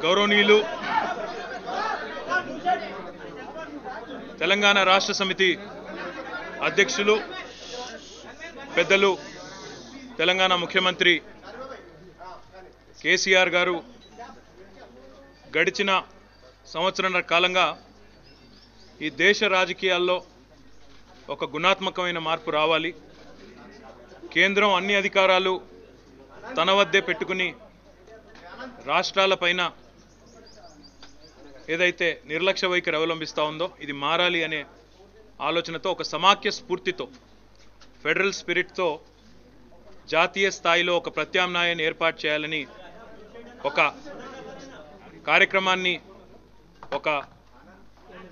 గౌరవనీయులు తెలంగాణ రాష్ట్ర సమితి అధ్యక్షులు పెద్దలు తెలంగాణ ముఖ్యమంత్రి కేసీఆర్ గారు గడిచిన సంవత్సరాల కాలంగా ఈ దేశ రాజకీయాల్లో ఒక గుణాత్మకమైన మార్పు రావాలి, కేంద్రం అన్ని అధికారాలు తన వద్దే పెట్టుకుని రాష్ట్రాలపైన ఏదైతే నిర్లక్ష్య వైఖరి అవలంబిస్తూ ఉందో ఇది మారాలి అనే ఆలోచనతో ఒక సమాఖ్య స్ఫూర్తితో ఫెడరల్ స్పిరిట్తో జాతీయ స్థాయిలో ఒక ప్రత్యామ్నాయాన్ని ఏర్పాటు చేయాలని ఒక కార్యక్రమాన్ని ఒక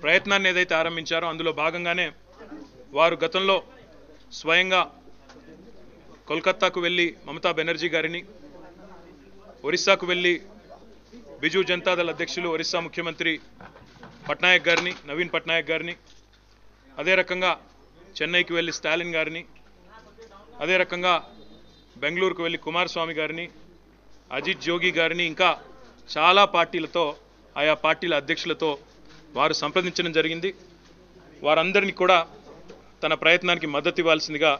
ప్రయత్నాన్ని ఏదైతే ఆరంభించారో అందులో భాగంగానే వారు గతంలో స్వయంగా కోల్కతాకు వెళ్ళి మమతా బెనర్జీ గారిని, ఒరిస్సాకు వెళ్ళి బిజు జనతాదళ్ అధ్యక్షులు ఒరిస్సా ముఖ్యమంత్రి పట్నాయక్ గారిని, నవీన్ పట్నాయక్ గారిని, అదే రకంగా చెన్నైకి వెళ్ళి స్టాలిన్ గారిని, అదే రకంగా బెంగళూరుకు వెళ్ళి కుమారస్వామి గారిని, అజిత్ జోగి గారిని, ఇంకా చాలా పార్టీలతో ఆయా పార్టీల అధ్యక్షులతో వారు సంప్రదించడం జరిగింది. వారందరినీ కూడా తన ప్రయత్నానికి మద్దతు ఇవ్వాల్సిందిగా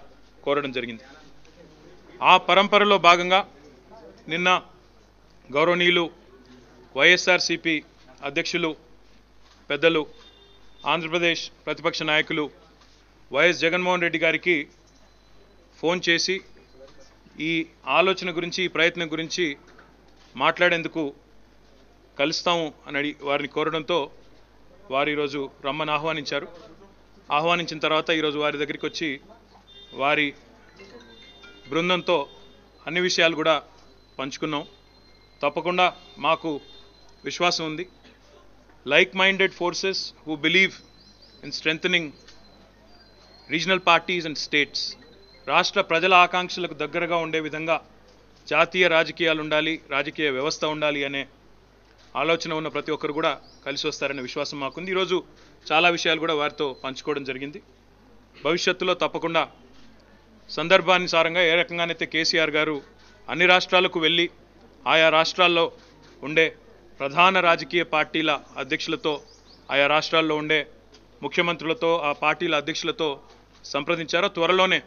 కోరడం జరిగింది. ఆ పరంపరలో భాగంగా నిన్న గౌరవనీయులు వైఎస్ఆర్సీపీ అధ్యక్షులు పెద్దలు ఆంధ్రప్రదేశ్ ప్రతిపక్ష నాయకులు వైఎస్ జగన్మోహన్ రెడ్డి గారికి ఫోన్ చేసి ఈ ఆలోచన గురించి, ఈ ప్రయత్నం గురించి మాట్లాడేందుకు కలుస్తాము అని వారిని కోరడంతో వారు ఈరోజు రమ్మని ఆహ్వానించారు. ఆహ్వానించిన తర్వాత ఈరోజు వారి దగ్గరికి వచ్చి వారి బృందంతో అన్ని విషయాలు కూడా పంచుకున్నాం. తప్పకుండా మాకు విశ్వాసం ఉంది, like minded forces who believe in strengthening regional parties and states, రాష్ట్ర ప్రజల ఆకాంక్షలకు దగ్గరగా ఉండే విధంగా జాతీయ రాజకీయాలు ఉండాలి, రాజకీయ వ్యవస్థ ఉండాలి అనే ఆలోచన ఉన్న ప్రతి ఒక్కరు కూడా కలిసి వస్తారనే విశ్వాసం మాకుంది. ఈరోజు చాలా విషయాలు కూడా వారితో పంచుకోవడం జరిగింది. భవిష్యత్తులో తప్పకుండా సందర్భానుసారంగా ఏ రకంగానైతే కేసీఆర్ గారు అన్ని రాష్ట్రాలకు వెళ్ళి ఆయా రాష్ట్రాల్లో ఉండే ప్రధాన రాజకీయ పార్టీల అధ్యక్షులతో, ఆయా రాష్ట్రాల్లో ఉండే ముఖ్యమంత్రులతో, ఆ పార్టీల అధ్యక్షులతో సంప్రదించారో త్వరలోనే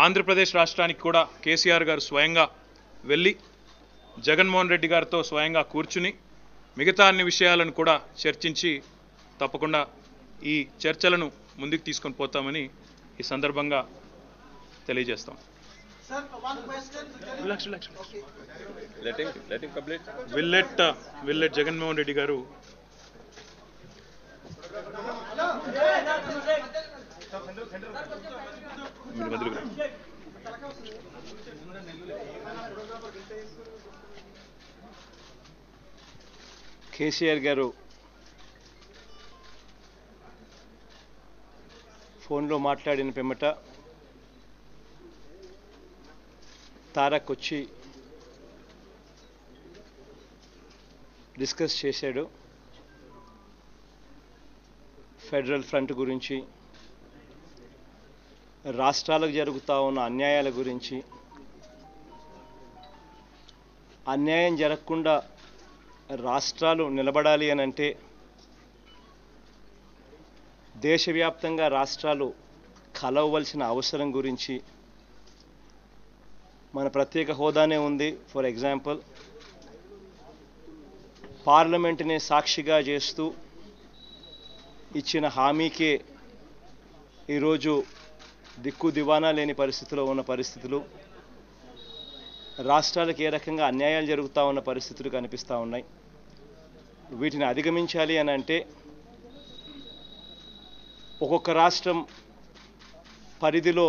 ఆంధ్రప్రదేశ్ రాష్ట్రానికి కూడా కేసీఆర్ గారు స్వయంగా వెళ్ళి జగన్మోహన్ రెడ్డి గారితో స్వయంగా కూర్చుని మిగతా అన్ని విషయాలను కూడా చర్చించి తప్పకుండా ఈ చర్చలను ముందుకు తీసుకొని పోతామని ఈ సందర్భంగా తెలియజేస్తాం. విల్ లెట్ జగన్మోహన్ రెడ్డి గారు కేసీఆర్ గారు ఫోన్లో మాట్లాడిన పిమ్మట తారక్ వచ్చి డిస్కస్ చేశాడు. ఫెడరల్ ఫ్రంట్ గురించి, రాష్ట్రాలకు జరుగుతూ ఉన్న అన్యాయాల గురించి, అన్యాయం జరగకుండా రాష్ట్రాలు నిలబడాలి అనంటే దేశవ్యాప్తంగా రాష్ట్రాలు కలవవలసిన అవసరం గురించి, మన ప్రత్యేక హోదానే ఉంది. ఫర్ ఎగ్జాంపుల్, పార్లమెంటునే సాక్షిగా చేస్తూ ఇచ్చిన హామీకే ఈరోజు దిక్కు దివానా లేని పరిస్థితిలో ఉన్న పరిస్థితులు, రాష్ట్రాలకు ఏ రకంగా అన్యాయాలు జరుగుతూ ఉన్న పరిస్థితులు కనిపిస్తూ ఉన్నాయి. వీటిని అధిగమించాలి అని అంటే ఒక్కొక్క రాష్ట్రం పరిధిలో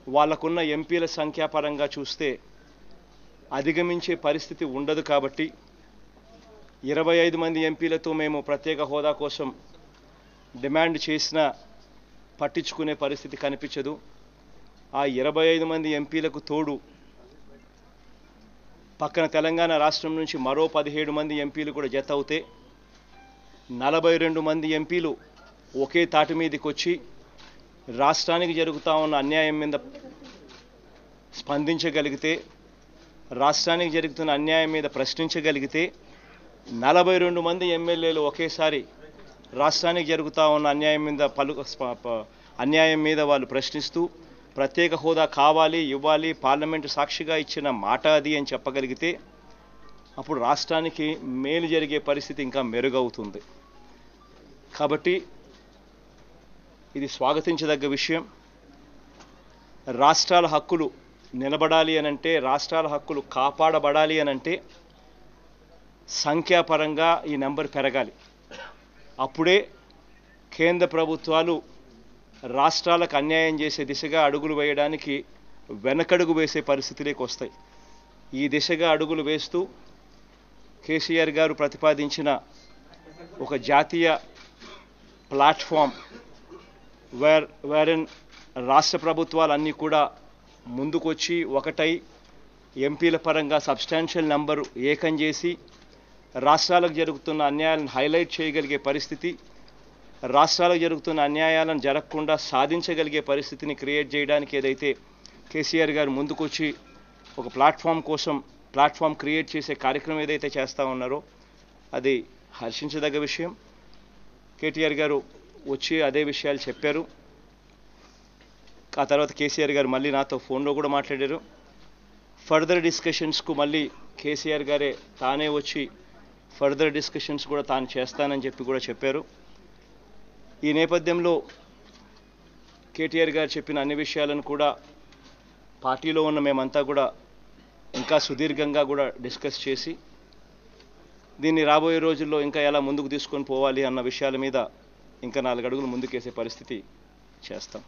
వాళ్ళకున్న ఎంపీల సంఖ్యాపరంగా చూస్తే అధిగమించే పరిస్థితి ఉండదు. కాబట్టి 25 మంది ఎంపీలతో మేము ప్రత్యేక హోదా కోసం డిమాండ్ చేసినా పట్టించుకునే పరిస్థితి కనిపించదు. ఆ 25 మంది ఎంపీలకు తోడు పక్కన తెలంగాణ రాష్ట్రం నుంచి మరో 17 మంది ఎంపీలు కూడా జత అవుతే 42 మంది ఎంపీలు ఒకే తాటి మీదకి వచ్చి రాష్ట్రానికి జరుగుతూ ఉన్న అన్యాయం మీద స్పందించగలిగితే, రాష్ట్రానికి జరుగుతున్న అన్యాయం మీద ప్రశ్నించగలిగితే 42 మంది ఎమ్మెల్యేలు ఒకేసారి రాష్ట్రానికి జరుగుతూ ఉన్న అన్యాయం మీద వాళ్ళు ప్రశ్నిస్తూ ప్రత్యేక హోదా కావాలి, ఇవ్వాలి, పార్లమెంటు సాక్షిగా ఇచ్చిన మాట అది అని చెప్పగలిగితే అప్పుడు రాష్ట్రానికి మేలు జరిగే పరిస్థితి ఇంకా మెరుగవుతుంది. కాబట్టి ఇది స్వాగతించదగ్గ విషయం. రాష్ట్రాల హక్కులు నిలబడాలి అనంటే, రాష్ట్రాల హక్కులు కాపాడబడాలి అనంటే సంఖ్యాపరంగా ఈ నెంబర్ పెరగాలి. అప్పుడే కేంద్ర ప్రభుత్వాలు రాష్ట్రాలకు అన్యాయం చేసే దిశగా అడుగులు వేయడానికి వెనకడుగు వేసే పరిస్థితిలోకి వస్తాయి. ఈ దిశగా అడుగులు వేస్తూ కేసీఆర్ గారు ప్రతిపాదించిన ఒక జాతీయ ప్లాట్ఫామ్ వేరన్ రాష్ట్ర ప్రభుత్వాలన్నీ కూడా ముందుకొచ్చి ఒకటై ఎంపీల పరంగా సబ్స్టాన్షియల్ నెంబరు ఏకం చేసి రాష్ట్రాలకు జరుగుతున్న అన్యాయాలను హైలైట్ చేయగలిగే పరిస్థితి, రాష్ట్రాలకు జరుగుతున్న అన్యాయాలను జరగకుండా సాధించగలిగే పరిస్థితిని క్రియేట్ చేయడానికి ఏదైతే కేసీఆర్ గారు ముందుకొచ్చి ఒక ప్లాట్ఫామ్ క్రియేట్ చేసే కార్యక్రమం ఏదైతే చేస్తూ ఉన్నారో అది హర్షించదగ్గ విషయం. కేటీఆర్ గారు వచ్చి అదే విషయాలు చెప్పారు. ఆ తర్వాత కేసీఆర్ గారు మళ్ళీ నాతో ఫోన్లో కూడా మాట్లాడారు. ఫర్దర్ డిస్కషన్స్కు మళ్ళీ కేసీఆర్ గారే తానే వచ్చి ఫర్దర్ డిస్కషన్స్ కూడా తాను చేస్తానని చెప్పి కూడా చెప్పారు. ఈ నేపథ్యంలో కేటీఆర్ గారు చెప్పిన అన్ని విషయాలను కూడా పార్టీలో ఉన్న మేమంతా కూడా ఇంకా సుదీర్ఘంగా కూడా డిస్కస్ చేసి దీన్ని రాబోయే రోజుల్లో ఇంకా ఎలా ముందుకు తీసుకొని పోవాలి అన్న విషయాల మీద ఇంకా 4 అడుగులు ముందుకేసే పరిస్థితి చేస్తాం.